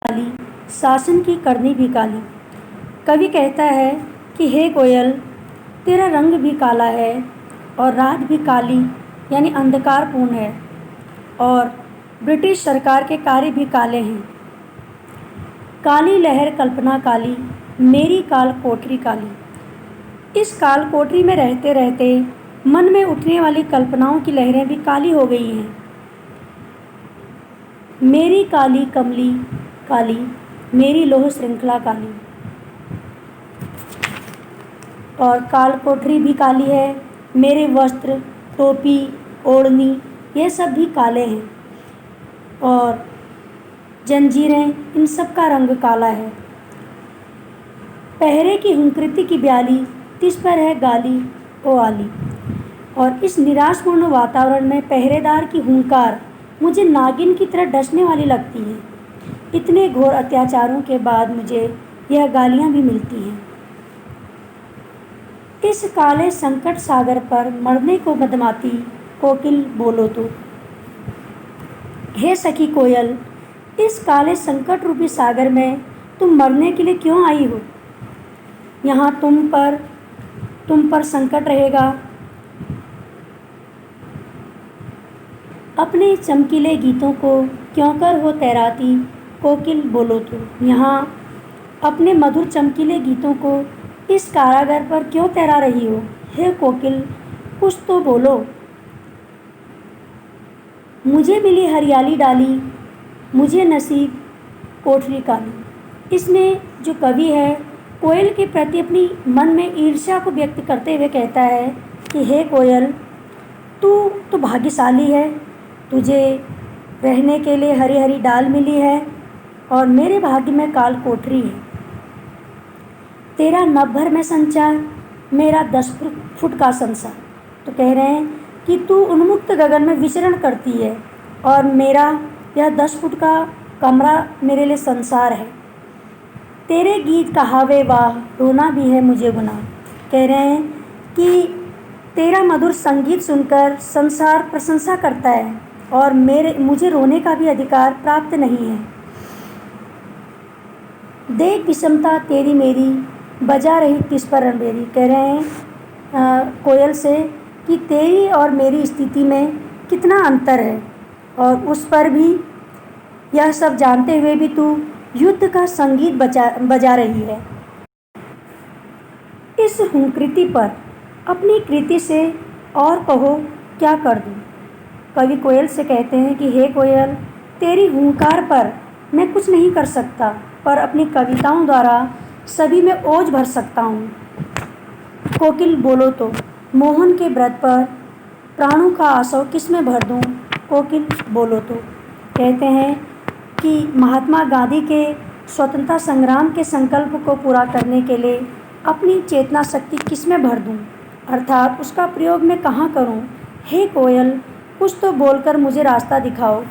काली, शासन की करनी भी काली। कवि कहता है कि हे कोयल, तेरा रंग भी काला है और रात भी काली यानी अंधकारपूर्ण है, और ब्रिटिश सरकार के कार्य भी काले हैं। काली लहर कल्पना काली, मेरी काल कोठरी काली। इस काल कोठरी में रहते रहते मन में उठने वाली कल्पनाओं की लहरें भी काली हो गई हैं। मेरी काली कमली काली, मेरी लोह श्रृंखला काली। और काल कोठरी भी काली है, मेरे वस्त्र, टोपी, ओढ़नी, ये सब भी काले हैं, और जंजीरें, इन सब का रंग काला है। पहरे की हुंकृति की ब्याली, तिस पर है गाली ओ आली। और इस निराशपूर्ण वातावरण में पहरेदार की हुंकार मुझे नागिन की तरह डसने वाली लगती है। इतने घोर अत्याचारों के बाद मुझे यह गालियां भी मिलती हैं। इस काले संकट सागर पर मरने को मदमाती कोकिल बोलो तो। हे सखी कोयल, इस काले संकट रूपी सागर में तुम मरने के लिए क्यों आई हो? यहाँ तुम पर संकट रहेगा। अपने चमकीले गीतों को क्यों कर हो तैराती कोकिल बोलो तो। यहाँ अपने मधुर चमकीले गीतों को इस कारागार पर क्यों तैरा रही हो? हे कोकिल, कुछ तो बोलो। मुझे मिली हरियाली डाली, मुझे नसीब कोठरी काली। इसमें जो कवि है कोयल के प्रति अपनी मन में ईर्ष्या को व्यक्त करते हुए कहता है कि हे कोयल, तू तो भाग्यशाली है, तुझे रहने के लिए हरी हरी डाल मिली है, और मेरे भाग्य में काल कोठरी है। तेरा नभ भर में संचार, मेरा 10 फुट का संसार। तो कह रहे हैं कि तू उन्मुक्त गगन में विचरण करती है, और मेरा यह 10 फुट का कमरा मेरे लिए संसार है। तेरे गीत कहावे वाह, रोना भी है मुझे गुनाह। कह रहे हैं कि तेरा मधुर संगीत सुनकर संसार प्रशंसा करता है, और मुझे रोने का भी अधिकार प्राप्त नहीं है। देख विषमता तेरी मेरी, बजा रही तिस पर रणबेरी। कह रहे हैं कोयल से कि तेरी और मेरी स्थिति में कितना अंतर है, और उस पर भी यह सब जानते हुए भी तू युद्ध का संगीत बजा रही है। इस हुंकृति पर अपनी कृति से और कहो क्या कर दूँ। कवि कोयल से कहते हैं कि हे कोयल, तेरी हुंकार पर मैं कुछ नहीं कर सकता, पर अपनी कविताओं द्वारा सभी में ओज भर सकता हूँ। कोकिल बोलो तो, मोहन के व्रत पर प्राणों का आसव किस में भर दूँ। कोकिल बोलो तो। कहते हैं कि महात्मा गांधी के स्वतंत्रता संग्राम के संकल्प को पूरा करने के लिए अपनी चेतना शक्ति किस में भर दूँ, अर्थात उसका प्रयोग मैं कहाँ करूँ। हे कोयल, कुछ तो बोलकर मुझे रास्ता दिखाओ।